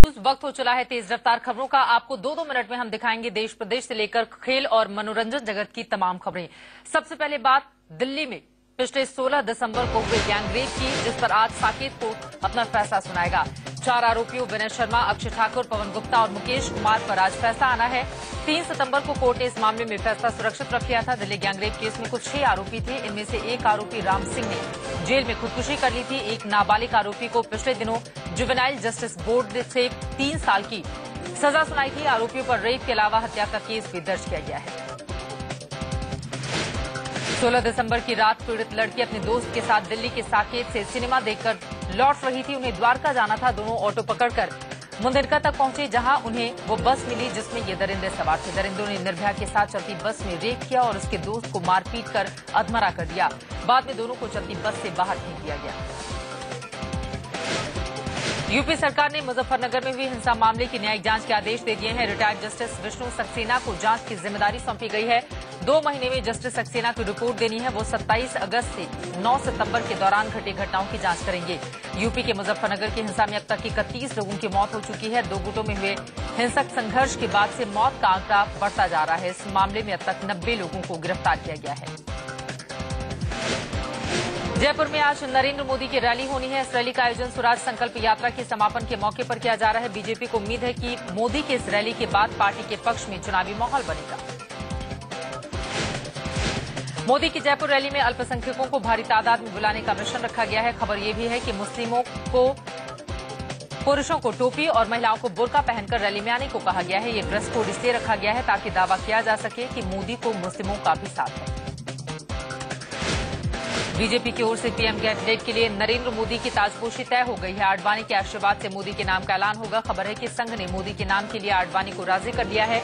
उस वक्त हो चला है तेज रफ्तार खबरों का। आपको दो मिनट में हम दिखाएंगे देश प्रदेश से लेकर खेल और मनोरंजन जगत की तमाम खबरें। सबसे पहले बात दिल्ली में पिछले 16 दिसंबर को हुए गैंगरेप की, जिस पर आज साकेत कोर्ट अपना फैसला सुनाएगा। 4 आरोपियों विनय शर्मा, अक्षय ठाकुर, पवन गुप्ता और मुकेश कुमार पर आज फैसला आना है। 3 सितंबर को कोर्ट ने इस मामले में फैसला सुरक्षित रख लिया था। दिल्ली गैंगरेप केस में कुल 6 आरोपी थे। इनमें से एक आरोपी राम सिंह ने जेल में खुदकुशी कर ली थी। एक नाबालिग आरोपी को पिछले दिनों जुवेनाइल जस्टिस बोर्ड से 3 साल की सजा सुनाई थी। आरोपियों पर रेप के अलावा हत्या का केस भी दर्ज किया गया है। 16 दिसंबर की रात पीड़ित लड़की अपने दोस्त के साथ दिल्ली के साकेत से सिनेमा देखकर लौट रही थी। उन्हें द्वारका जाना था। दोनों ऑटो पकड़कर मुंदेरका तक पहुंचे, जहां उन्हें वो बस मिली जिसमें ये दरिंदे सवार थे। दरिंदों ने निर्भया के साथ चलती बस में रेप किया और उसके दोस्त को मारपीट कर अधमरा कर दिया। बाद में दोनों को चलती बस से बाहर फेंक दिया गया। यूपी सरकार ने मुजफ्फरनगर में हुई हिंसा मामले की न्यायिक जांच के आदेश दे दिए हैं। रिटायर्ड जस्टिस विष्णु सक्सेना को जांच की जिम्मेदारी सौंपी गई है। 2 महीने में जस्टिस सक्सेना की रिपोर्ट देनी है। वो 27 अगस्त से 9 सितंबर के दौरान घटी घटनाओं की जांच करेंगे। यूपी के मुजफ्फरनगर की हिंसा में अब तक 31 लोगों की मौत हो चुकी है। 2 गुटों में हुए हिंसक संघर्ष के बाद से मौत का आंकड़ा बढ़ता जा रहा है। इस मामले में अब तक 90 लोगों को गिरफ्तार किया गया है। जयपुर में आज नरेंद्र मोदी की रैली होनी है। इस रैली का आयोजन स्वराज संकल्प यात्रा के समापन के मौके पर किया जा रहा है। बीजेपी को उम्मीद है कि मोदी के इस रैली के बाद पार्टी के पक्ष में चुनावी माहौल बनेगा। मोदी की जयपुर रैली में अल्पसंख्यकों को भारी तादाद में बुलाने का मिशन रखा गया है। खबर यह भी है कि मुस्लिमों को, पुरुषों को टोपी और महिलाओं को बुर्का पहनकर रैली में आने को कहा गया है। ये ड्रेस कोड इसलिए रखा गया है ताकि दावा किया जा सके कि मोदी को मुस्लिमों का भी साथ है। बीजेपी की ओर से पीएम कैंडिडेट के लिए नरेंद्र मोदी की ताजपोशी तय हो गई है। आडवाणी के आशीर्वाद से मोदी के नाम का ऐलान होगा। खबर है कि संघ ने मोदी के नाम के लिए आडवाणी को राजी कर लिया है।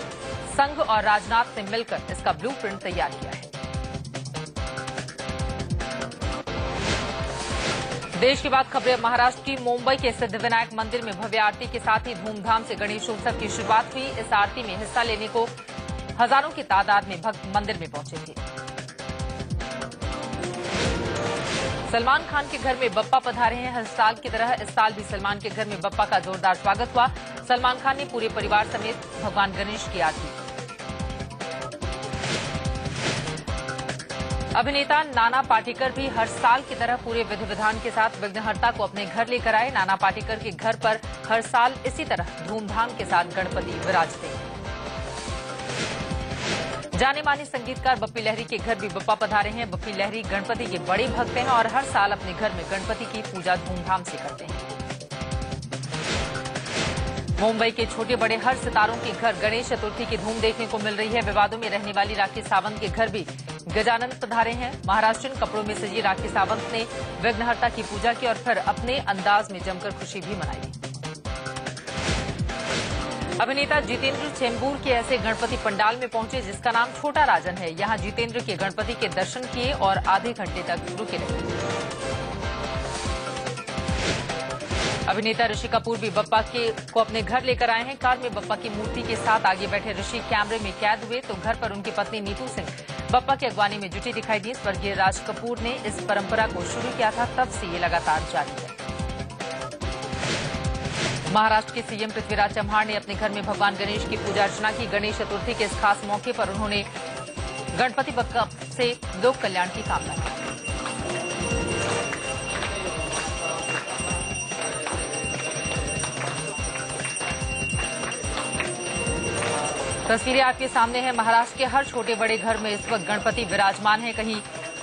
संघ और राजनाथ ने मिलकर इसका ब्लूप्रिंट तैयार किया है। देश की बात खबरें महाराष्ट्र की। मुंबई के सिद्धिविनायक मंदिर में भव्य आरती के साथ ही धूमधाम से गणेशोत्सव की शुरुआत हुई। इस आरती में हिस्सा लेने को हजारों की तादाद में भक्त मंदिर में पहुंचे थे। सलमान खान के घर में बप्पा पधारे हैं। हर साल की तरह इस साल भी सलमान के घर में बप्पा का जोरदार स्वागत हुआ। सलमान खान ने पूरे परिवार समेत भगवान गणेश की आरती। अभिनेता नाना पाटेकर भी हर साल की तरह पूरे विधि विधान के साथ विघ्नहर्ता को अपने घर लेकर आए। नाना पाटेकर के घर पर हर साल इसी तरह धूमधाम के साथ गणपति विराजते हैं। जाने माने संगीतकार बप्पी लहरी के घर भी बप्पा पधारे हैं। बप्पी लहरी गणपति के बड़े भक्त हैं और हर साल अपने घर में गणपति की पूजा धूमधाम से करते हैं। मुंबई के छोटे बड़े हर सितारों के घर गणेश चतुर्थी की धूम देखने को मिल रही है। विवादों में रहने वाली राखी सावंत के घर भी गजानन पधारे हैं। महाराष्ट्रीयन कपड़ों में सजी राखी सावंत ने विघ्नहर्ता की पूजा की और फिर अपने अंदाज में जमकर खुशी भी मनाई। अभिनेता जितेंद्र चेंबूर के ऐसे गणपति पंडाल में पहुंचे जिसका नाम छोटा राजन है। यहां जितेंद्र के गणपति के दर्शन किए और आधे घंटे तक रुके रहे। अभिनेता ऋषि कपूर भी बप्पा को अपने घर लेकर आए हैं। कार में बप्पा की मूर्ति के साथ आगे बैठे ऋषि कैमरे में कैद हुए तो घर पर उनकी पत्नी नीतू सिंह बप्पा की अगवानी में जुटी दिखाई दी। स्वर्गीय राज कपूर ने इस परंपरा को शुरू किया था, तब से ये लगातार जारी है। महाराष्ट्र के सीएम पृथ्वीराज चव्हाण ने अपने घर में भगवान गणेश की पूजा अर्चना की। गणेश चतुर्थी के इस खास मौके पर उन्होंने गणपति बप्पा से लोक कल्याण की कामना की। तस्वीरें आपके सामने हैं। महाराष्ट्र के हर छोटे बड़े घर में इस वक्त गणपति विराजमान है। कहीं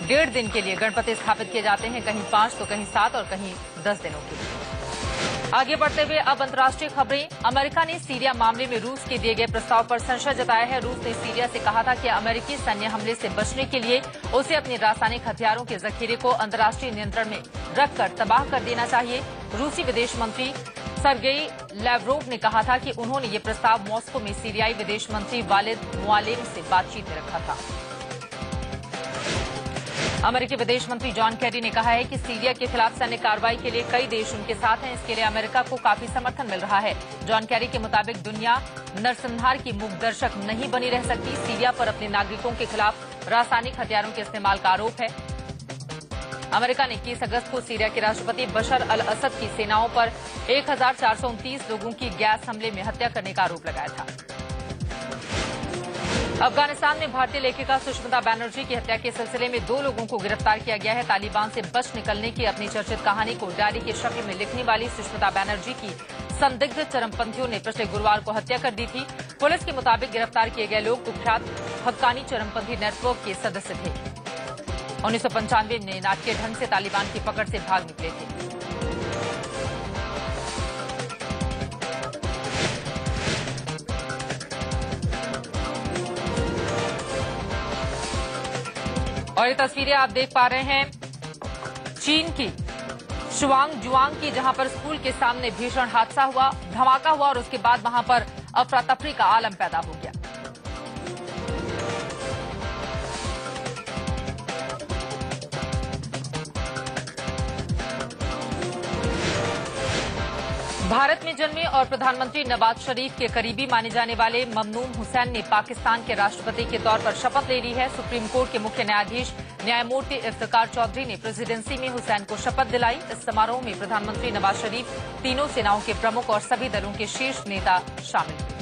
1.5 दिन के लिए गणपति स्थापित किए जाते हैं, कहीं 5 तो कहीं 7 और कहीं 10 दिनों के लिए। आगे बढ़ते हुए अब अंतर्राष्ट्रीय खबरें। अमेरिका ने सीरिया मामले में रूस के दिए गए प्रस्ताव पर संशय जताया है। रूस ने सीरिया से कहा था कि अमेरिकी सैन्य हमले से बचने के लिए उसे अपने रासायनिक हथियारों के जखीरे को अंतर्राष्ट्रीय नियंत्रण में रखकर तबाह कर देना चाहिए। रूसी विदेश मंत्री सर्गेई लैवरोव ने कहा था कि उन्होंने ये प्रस्ताव मॉस्को में सीरियाई विदेश मंत्री वालिद मुआलेम से बातचीत में रखा था। अमेरिकी विदेश मंत्री जॉन कैरी ने कहा है कि सीरिया के खिलाफ सैन्य कार्रवाई के लिए कई देश उनके साथ हैं। इसके लिए अमेरिका को काफी समर्थन मिल रहा है। जॉन कैरी के मुताबिक दुनिया नरसंहार की मूक दर्शक नहीं बनी रह सकती। सीरिया पर अपने नागरिकों के खिलाफ रासायनिक हथियारों के इस्तेमाल का आरोप है। अमेरिका ने 21 अगस्त को सीरिया के राष्ट्रपति बशर अल असद की सेनाओं पर 1429 लोगों की गैस हमले में हत्या करने का आरोप लगाया था। अफगानिस्तान में भारतीय लेखिका सुष्मिता बैनर्जी की हत्या के सिलसिले में 2 लोगों को गिरफ्तार किया गया है। तालिबान से बच निकलने की अपनी चर्चित कहानी को डायरी की शक्ल में लिखने वाली सुष्मिता बैनर्जी की संदिग्ध चरमपंथियों ने पिछले गुरुवार को हत्या कर दी थी। पुलिस के मुताबिक गिरफ्तार किए गए लोग कुख्यात हक्कानी चरमपंथी नेटवर्क के सदस्य थे। 1995 में नाटकीय ढंग से तालिबान की पकड़ से भाग निकले थे। और ये तस्वीरें आप देख पा रहे हैं चीन की शुआंगजुआंग की, जहां पर स्कूल के सामने भीषण हादसा हुआ, धमाका हुआ और उसके बाद वहां पर अफरा तफरी का आलम पैदा हो गया। भारत में जन्मे और प्रधानमंत्री नवाज शरीफ के करीबी माने जाने वाले ममनून हुसैन ने पाकिस्तान के राष्ट्रपति के तौर पर शपथ ले ली है। सुप्रीम कोर्ट के मुख्य न्यायाधीश न्यायमूर्ति इफ्तिकार चौधरी ने प्रेसिडेंसी में हुसैन को शपथ दिलाई। इस समारोह में प्रधानमंत्री नवाज शरीफ, तीनों सेनाओं के प्रमुख और सभी दलों के शीर्ष नेता शामिल हुए।